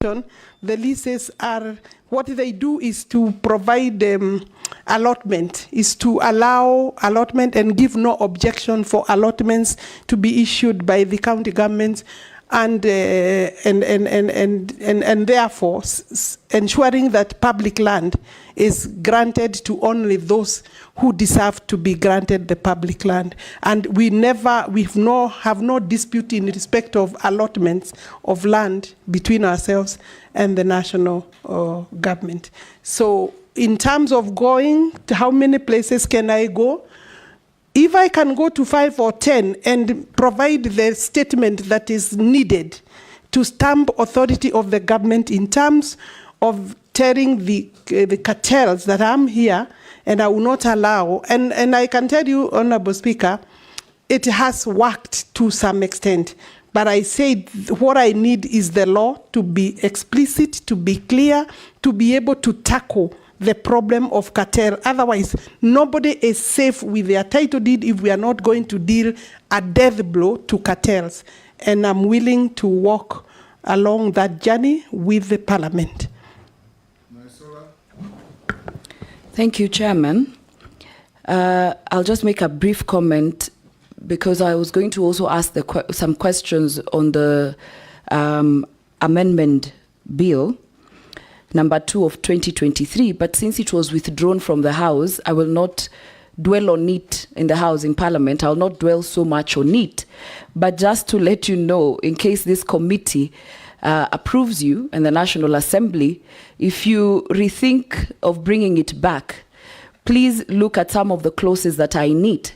the leases are, what they do is to provide allotment, is to allow allotment and give no objection for allotments to be issued by the county government, and therefore ensuring that public land is granted to only those who deserve to be granted the public land. And we have no dispute in respect of allotments of land between ourselves and the national government. So in terms of going to how many places can I go, if I can go to 5 or 10 and provide the statement that is needed to stamp authority of the government in terms of tearing the cartels that I'm here and I will not allow, and I can tell you, Honorable Speaker, it has worked to some extent. But I said what I need is the law to be explicit, to be clear, to be able to tackle the problem of cartel. Otherwise, nobody is safe with their title deed if we are not going to deal a death blow to cartels. And I'm willing to walk along that journey with the Parliament. Thank you, Chairman. I'll just make a brief comment because I was going to also ask some questions on the amendment bill, number 2 of 2023, but since it was withdrawn from the House, I will not dwell on it in the House in Parliament. I'll not dwell so much on it, but just to let you know, in case this committee approves you and the National Assembly, if you rethink of bringing it back, please look at some of the clauses that I need,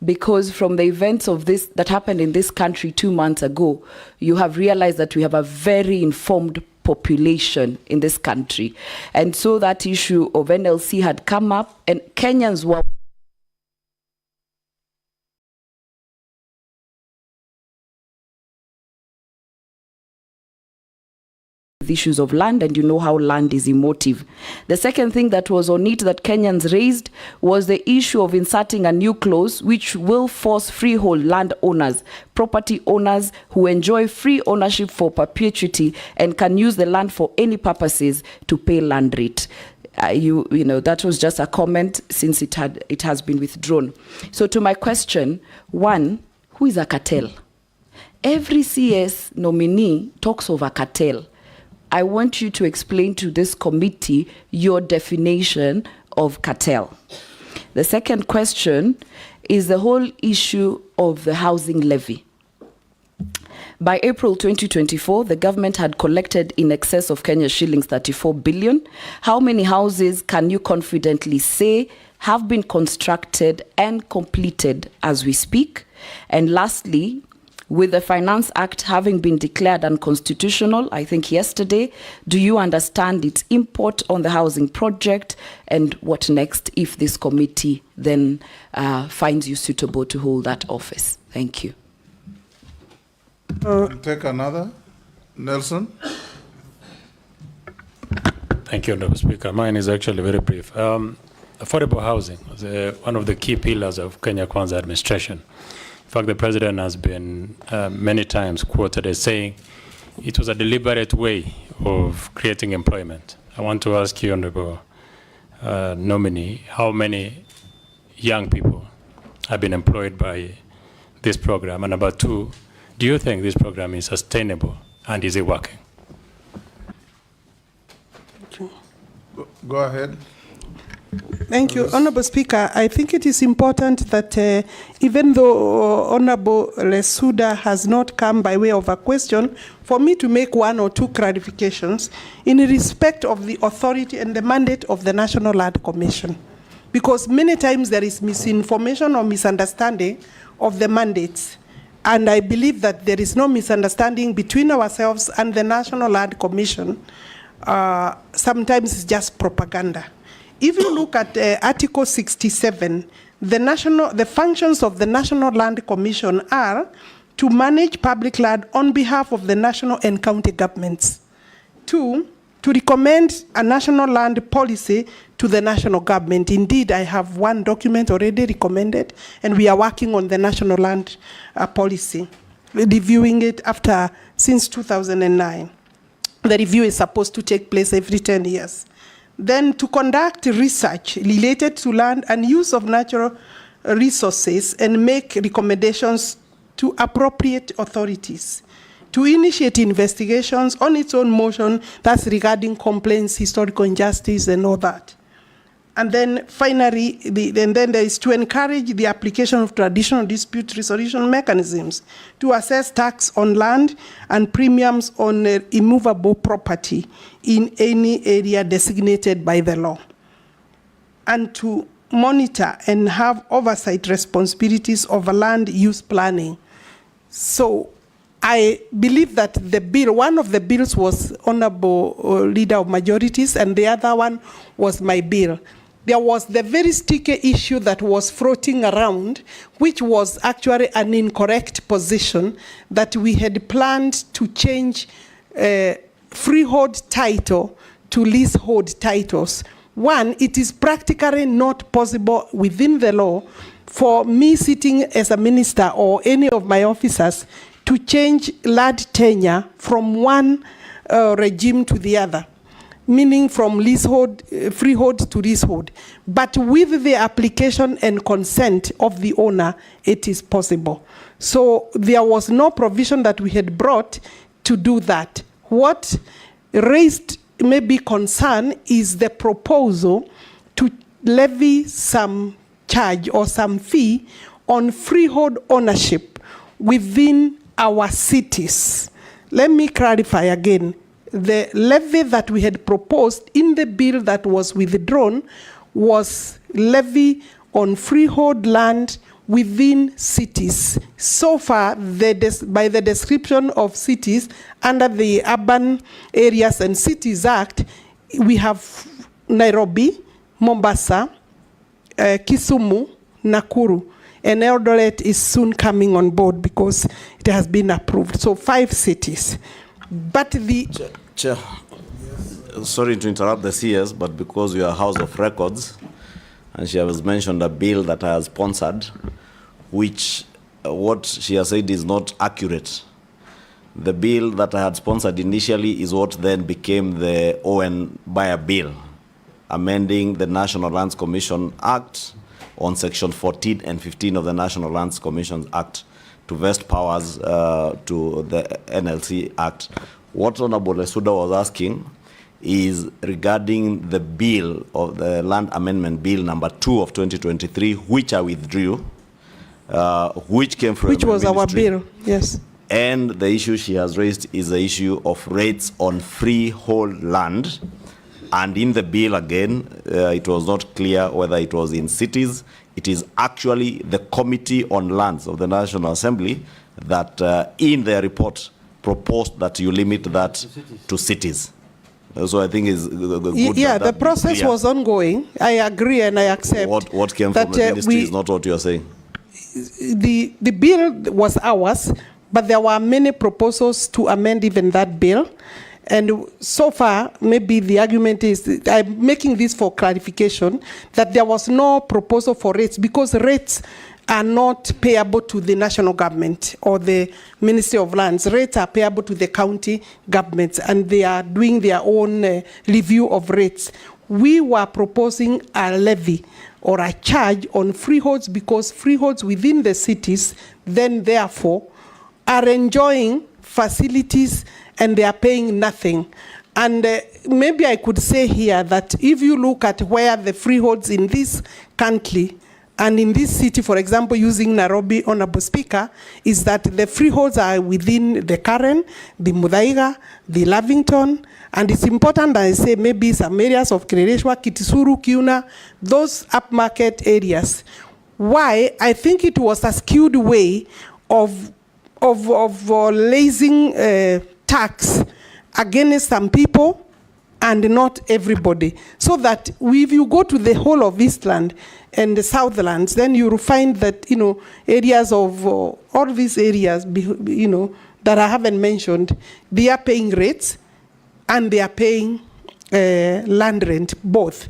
because from the events of this that happened in this country 2 months ago, you have realized that we have a very informed population in this country. And so that issue of NLC had come up, and Kenyans were the issues of land, and you know how land is emotive. The second thing that was on it that Kenyans raised was the issue of inserting a new clause which will force freehold land owners, property owners who enjoy free ownership for perpetuity and can use the land for any purposes, to pay land rate. You know, that was just a comment since it has been withdrawn. So to my question, one, who is a cartel? Every CS nominee talks of a cartel. I want you to explain to this committee your definition of cartel. The second question is the whole issue of the housing levy. By April 2024, the government had collected in excess of Kenya shillings 34 billion. How many houses can you confidently say have been constructed and completed as we speak? And lastly, with the Finance Act having been declared unconstitutional, I think yesterday, do you understand its import on the housing project, and what next if this committee then finds you suitable to hold that office? Thank you. We'll take another. Nelson. Thank you, Honourable Speaker. Mine is actually very brief. Affordable housing is one of the key pillars of Kenya Kwanza administration. In fact, the President has been many times quoted as saying it was a deliberate way of creating employment. I want to ask you, Honourable nominee, how many young people have been employed by this program? And number two, do you think this program is sustainable, and is it working? Go ahead. Thank you, Honourable Speaker. I think it is important that even though Honourable Lesuda has not come by way of a question, for me to make 1 or 2 clarifications in respect of the authority and the mandate of the National Land Commission. Because many times there is misinformation or misunderstanding of the mandates. And I believe that there is no misunderstanding between ourselves and the National Land Commission. Sometimes it's just propaganda. If you look at Article 67, the functions of the National Land Commission are to manage public land on behalf of the national and county governments. 2, to recommend a national land policy to the national government. Indeed, I have 1 document already recommended, and we are working on the national land policy, reviewing it since 2009. The review is supposed to take place every 10 years. Then to conduct research related to land and use of natural resources and make recommendations to appropriate authorities. To initiate investigations on its own motion, that's regarding complaints, historical injustice, and all that. And then finally, then there is to encourage the application of traditional dispute resolution mechanisms to assess tax on land and premiums on immovable property in any area designated by the law. And to monitor and have oversight responsibilities over land use planning. So I believe that the bill, one of the bills was Honorable Leader of Majorities, and the other one was my bill. There was the very sticky issue that was floating around, which was actually an incorrect position, that we had planned to change freehold title to leasehold titles. One, it is practically not possible within the law for me sitting as a minister or any of my officers to change land tenure from one regime to the other, meaning from leasehold, freehold to leasehold. But with the application and consent of the owner, it is possible. So there was no provision that we had brought to do that. What raised maybe concern is the proposal to levy some charge or some fee on freehold ownership within our cities. Let me clarify again. The levy that we had proposed in the bill that was withdrawn was levy on freehold land within cities. So far, by the description of cities under the Urban Areas and Cities Act, we have Nairobi, Mombasa, Kisumu, Nakuru, and Eldoret is soon coming on board because it has been approved. So 5 cities. But the... Chair, sorry to interrupt the CS, but because we are House of Records, and she has mentioned a bill that I have sponsored, which what she has said is not accurate. The bill that I had sponsored initially is what then became the Owen Bayer bill, amending the National Lands Commission Act on Section 14 and 15 of the National Lands Commission Act to vest powers to the NLC Act. What Honorable Lesuda was asking is regarding the bill of the Land Amendment Bill number 2 of 2023, which I withdrew, which came from which was the our ministry. bill, yes. And the issue she has raised is the issue of rates on freehold land. And in the bill again, it was not clear whether it was in cities. It is actually the Committee on Lands of the National Assembly that in their report proposed that you limit that to cities. So I think it's good. Yeah, the process was ongoing. I agree and I accept. What came from the ministry is not what you are saying. The bill was ours, but there were many proposals to amend even that bill. And so far, maybe the argument is, I'm making this for clarification, that there was no proposal for rates because rates are not payable to the national government or the Ministry of Lands. Rates are payable to the county governments, and they are doing their own review of rates. We were proposing a levy or a charge on freeholds because freeholds within the cities then therefore are enjoying facilities and they are paying nothing. And maybe I could say here that if you look at where the freeholds in this country and in this city, for example, using Nairobi, Honorable Speaker, is that the freeholds are within the Karen, the Muthaiga, the Lavington, and it's important that I say maybe some areas of Kirereshwa, Kitisuru, Kiuna, those upmarket areas. Why? I think it was a skewed way of raising tax against some people and not everybody. So that if you go to the whole of Eastland and the Southlands, then you will find that, you know, areas of all these areas, you know, that I haven't mentioned, they are paying rates and they are paying land rent, both.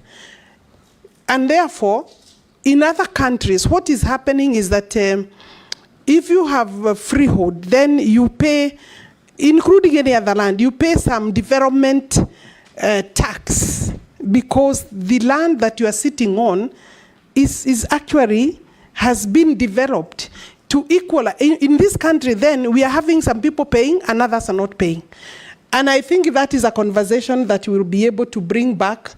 And therefore, in other countries, what is happening is that if you have a freehold, then you pay including any other land, you pay some development tax because the land that you are sitting on is actually has been developed to equal. In this country, then, we are having some people paying and others are not paying. And I think that is a conversation that we'll be able to bring back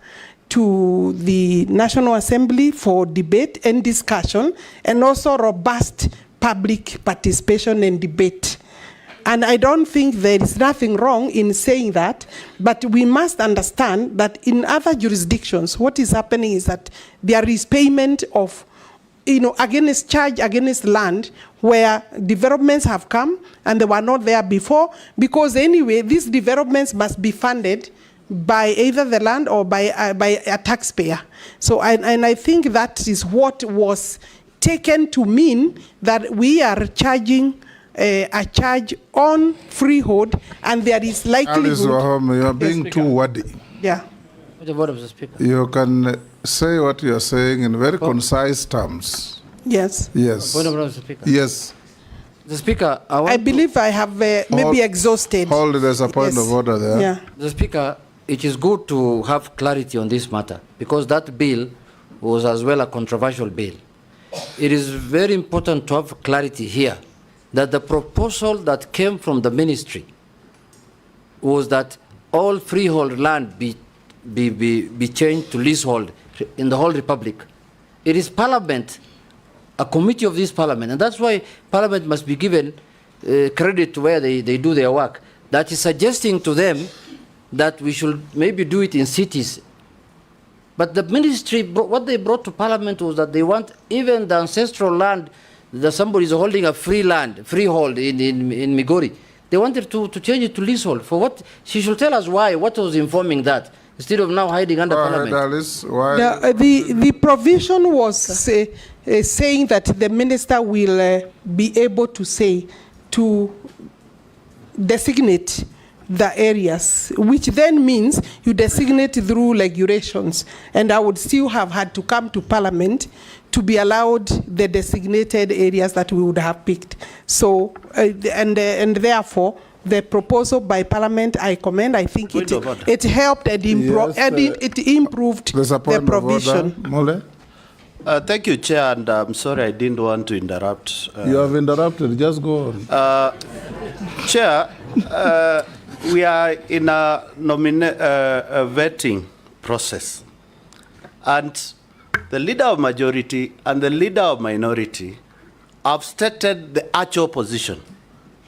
to the National Assembly for debate and discussion, and also robust public participation and debate. And I don't think there is nothing wrong in saying that, but we must understand that in other jurisdictions, what is happening is that there is payment of, against charge against land where developments have come and they were not there before, because anyway, these developments must be funded by either the land or by a taxpayer. So, and I think that is what was taken to mean that we are charging a charge on freehold, and there is likelihood. Alice Wahome, you are being too wordy. Yeah. You can say what you are saying in very concise terms. Yes. Yes. Yes. The Speaker, I believe I have maybe exhausted. Hold, there's a point of order there. Yeah. The Speaker, it is good to have clarity on this matter, because that bill was as well a controversial bill. It is very important to have clarity here that the proposal that came from the ministry was that all freehold land be changed to leasehold in the whole republic. It is Parliament, a committee of this Parliament, and that's why Parliament must be given credit where they do their work, that is suggesting to them that we should maybe do it in cities. But the ministry, what they brought to Parliament was that they want even the ancestral land that somebody is holding a freehold in Migori. They wanted to change it to leasehold. For what? She should tell us why, what was informing that, instead of now hiding under Parliament. Alice, why? The provision was saying that the minister will be able to say, to designate the areas, which then means you designate through regulations, and I would still have had to come to Parliament to be allowed the designated areas that we would have picked. So, and therefore, the proposal by Parliament, I commend. I think it helped and it improved the provision. Mole? Thank you, Chair, and I'm sorry I didn't want to interrupt. You have interrupted, just go on. Chair, we are in a vetting process, and the leader of majority and the leader of minority have stated the actual position,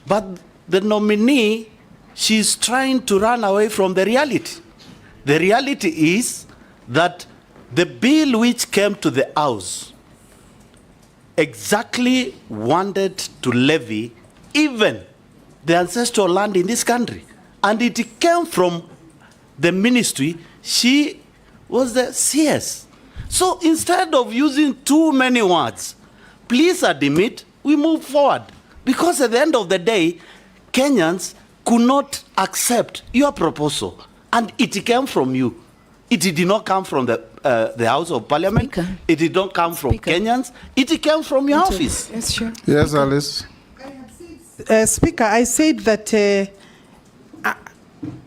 but the nominee, she's trying to run away from the reality. The reality is that the bill which came to the House exactly wanted to levy even the ancestral land in this country. And it came from the ministry. She was the CS. So instead of using too many words, please admit we move forward. Because at the end of the day, Kenyans could not accept your proposal. And it came from you. It did not come from the House of Parliament. Speaker. It did not come from Kenyans. It came from your office. Yes, sure. Yes, Alice. Speaker, I said that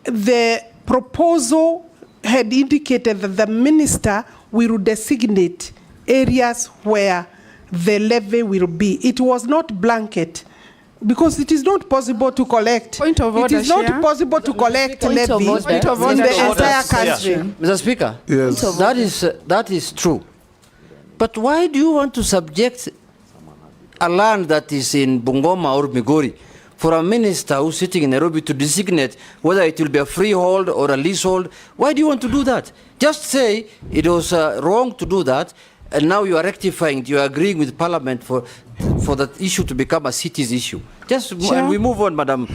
the proposal had indicated that the minister will designate areas where the levy will be. It was not blanket, because it is not possible to collect. Point of order, it is not Chair. possible to collect Point of levy order. in the entire country. Mr. Speaker, Yes. that is true. But why do you want to subject a land that is in Bungoma or Migori for a minister who's sitting in Nairobi to designate whether it will be a freehold or a leasehold? Why do you want to do that? Just say it was wrong to do that, and now you are rectifying, you are agreeing with Parliament for that issue to become a city's issue. Just and we move on, Madam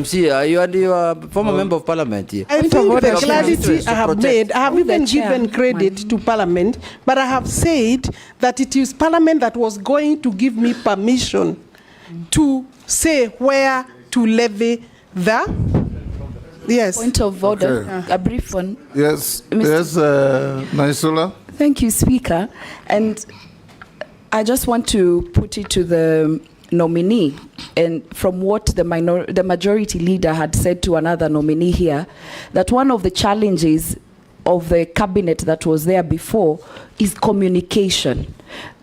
C. You are a former member of Parliament here. I think the clarity I have made, I have even given credit to Parliament, but I have said that it is Parliament that was going to give me permission to say where to levy the. Yes. Point of order, Okay. a brief one. Yes, Mr. yes, Naisula. Thank you, Speaker. And I just want to put it to the nominee, and from what the majority leader had said to another nominee here, that one of the challenges of the cabinet that was there before is communication,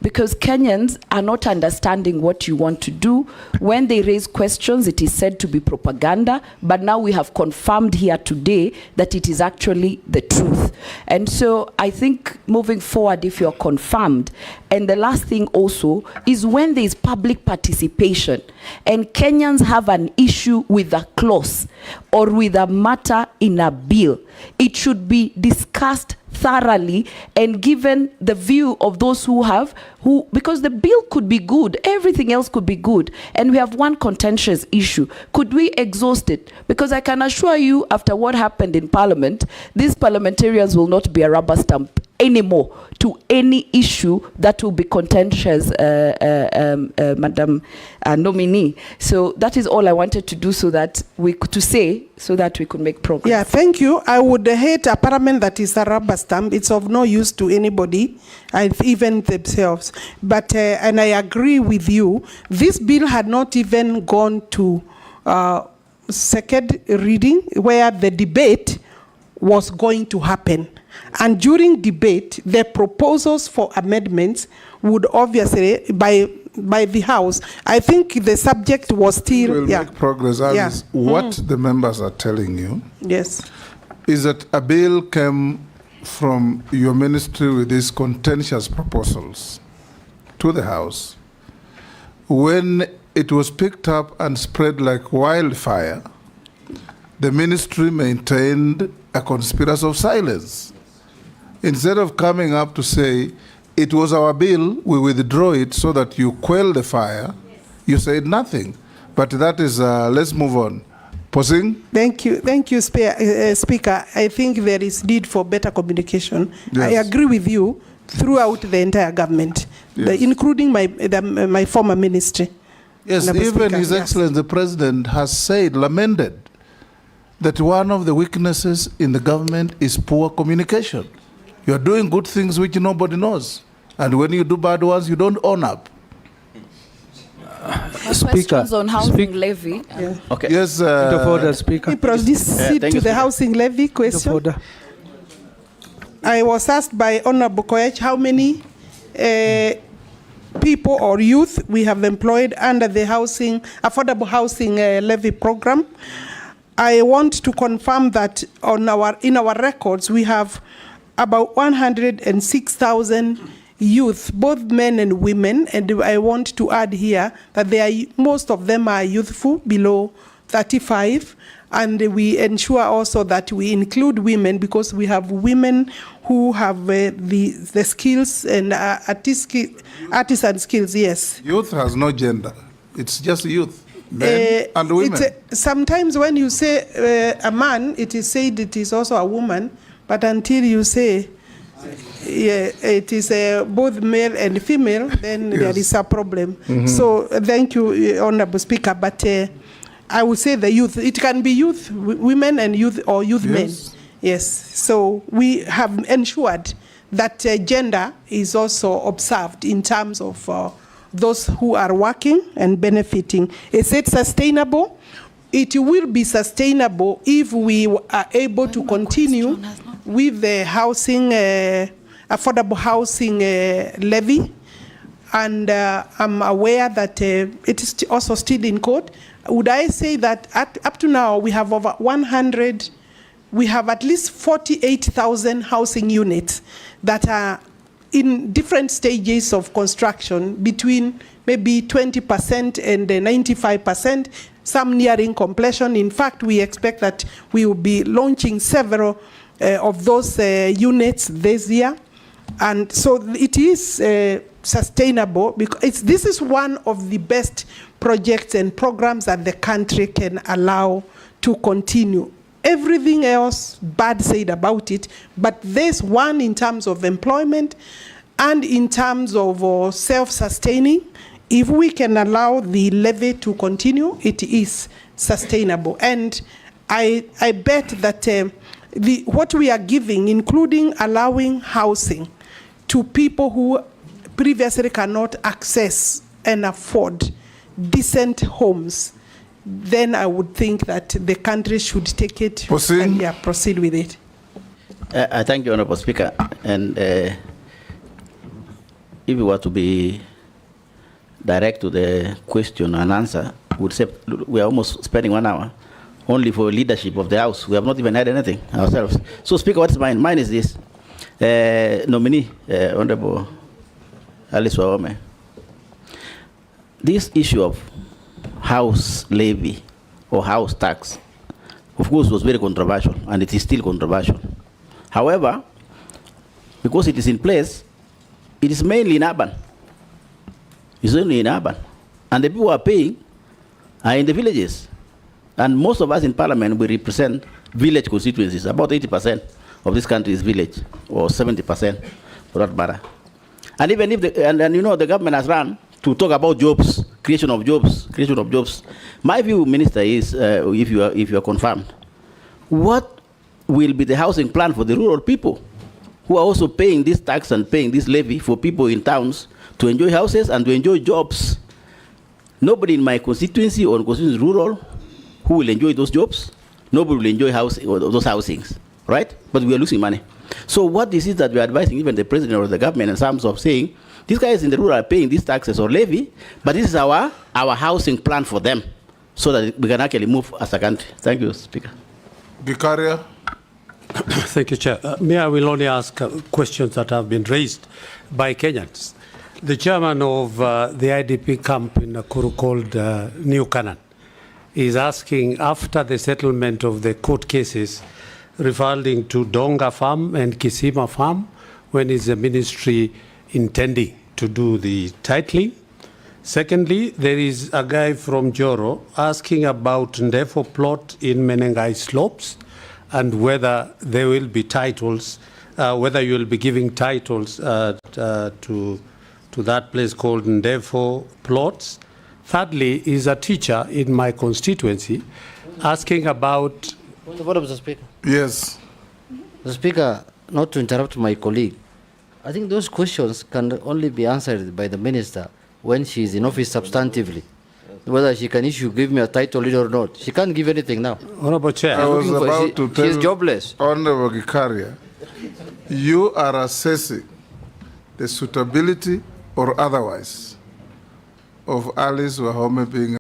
because Kenyans are not understanding what you want to do. When they raise questions, it is said to be propaganda, but now we have confirmed here today that it is actually the truth. And so I think moving forward, if you're confirmed, and the last thing also is when there is public participation and Kenyans have an issue with a clause or with a matter in a bill, it should be discussed thoroughly and given the view of those because the bill could be good, everything else could be good, and we have one contentious issue. Could we exhaust it? Because I can assure you, after what happened in Parliament, these parliamentarians will not be a rubber stamp anymore to any issue that will be contentious, Madam Nominee. So that is all I wanted to do, so that we could make progress. Yeah, thank you. I would hate a parliament that is a rubber stamp. It's of no use to anybody, and even themselves. But and I agree with you. This bill had not even gone to second reading, where the debate was going to happen. And during debate, the proposals for amendments would obviously, by the House, I think the subject was still... We'll make progress. Alice, what the members are telling you is that a bill came from your ministry with these contentious proposals to the House. When it was picked up and spread like wildfire, the ministry maintained a conspiracy of silence. Instead of coming up to say, it was our bill, we withdraw it so that you quell the fire, you said nothing. But that is, let's move on. Posing? Thank you, Speaker. I think there is need for better communication. Yes. I agree with you throughout the entire government, including my former ministry. Yes, even His Excellency the President has said, lamented, that one of the weaknesses in the government is poor communication. You are doing good things which nobody knows. And when you do bad ones, you don't own up. Questions on housing levy. Okay. Yes, Order, Speaker. We proceed to the housing levy question. I was asked by Honorable Koech how many people or youth we have employed under the affordable housing levy program. I want to confirm that in our records we have about 106,000 youth, both men and women, and I want to add here that most of them are youthful, below 35, and we ensure also that we include women, because we have women who have the skills and artisan skills. Yes. Youth has no gender; it's just youth. Men and women. Sometimes when you say a man, it is said it is also a woman, but until you say it is both male and female, then there is a problem. So thank you, Honorable Speaker, but I would say the youth, it can be youth, women and youth, or youth men. Yes, so we have ensured that gender is also observed in terms of those who are working and benefiting. Is it sustainable? It will be sustainable if we are able to continue with the housing, affordable housing levy. And I'm aware that it is also still in court. Would I say that up to now we have over 100, we have at least 48,000 housing units that are in different stages of construction, between maybe 20% and 95%, some nearing completion. In fact, we expect that we will be launching several of those units this year. And so it is sustainable, because this is one of the best projects and programs that the country can allow to continue. Everything else bad said about it, but this one in terms of employment and in terms of self-sustaining, if we can allow the levy to continue, it is sustainable. And I bet that what we are giving, including allowing housing to people who previously cannot access and afford decent homes, then I would think that the country should take it Proceed. and proceed with it. I thank you, Honorable Speaker. And if we were to be direct to the question and answer, would say we are almost spending 1 hour only for leadership of the House. We have not even had anything ourselves. So, Speaker, what's mine? Mine is this. Nominee, Honorable Alice Wahome. This issue of house levy or house tax, of course, was very controversial, and it is still controversial. However, because it is in place, it is mainly in urban. It's only in urban. And the people who are paying are in the villages. And most of us in Parliament, we represent village constituencies. About 80% of this country is village, or 70% for that matter. And even if, and you know, the government has run to talk about jobs, creation of jobs. My view, Minister, is, if you are confirmed, what will be the housing plan for the rural people who are also paying this tax and paying this levy for people in towns to enjoy houses and to enjoy jobs? Nobody in my constituency or constituency rural who will enjoy those jobs. Nobody will enjoy those housings, right? But we are losing money. So what this is that we are advising even the president or the government in terms of saying, these guys in the rural are paying these taxes or levy, but this is our housing plan for them, so that we can actually move as a country. Thank you, Speaker. Vicaria. Thank you, Chair. I will only ask questions that have been raised by Kenyans. The chairman of the IDP camp in Nakuru called New Canaan is asking, after the settlement of the court cases referring to Donga Farm and Kisima Farm, when is the ministry intending to do the titling? Secondly, there is a guy from Joro asking about Ndefo plot in Menengai Slopes and whether there will be titles, whether you will be giving titles to that place called Ndefo plots. Thirdly, is a teacher in my constituency asking about... Point of order, Mr. Speaker. Yes. Mr. Speaker, not to interrupt my colleague, I think those questions can only be answered by the minister when she is in office substantively. Whether she can give me a title or not. She can't give anything now. Honorable Chair. I was about to tell she is jobless. Honorable Vicaria, you are assessing the suitability or otherwise of Alice Wahome being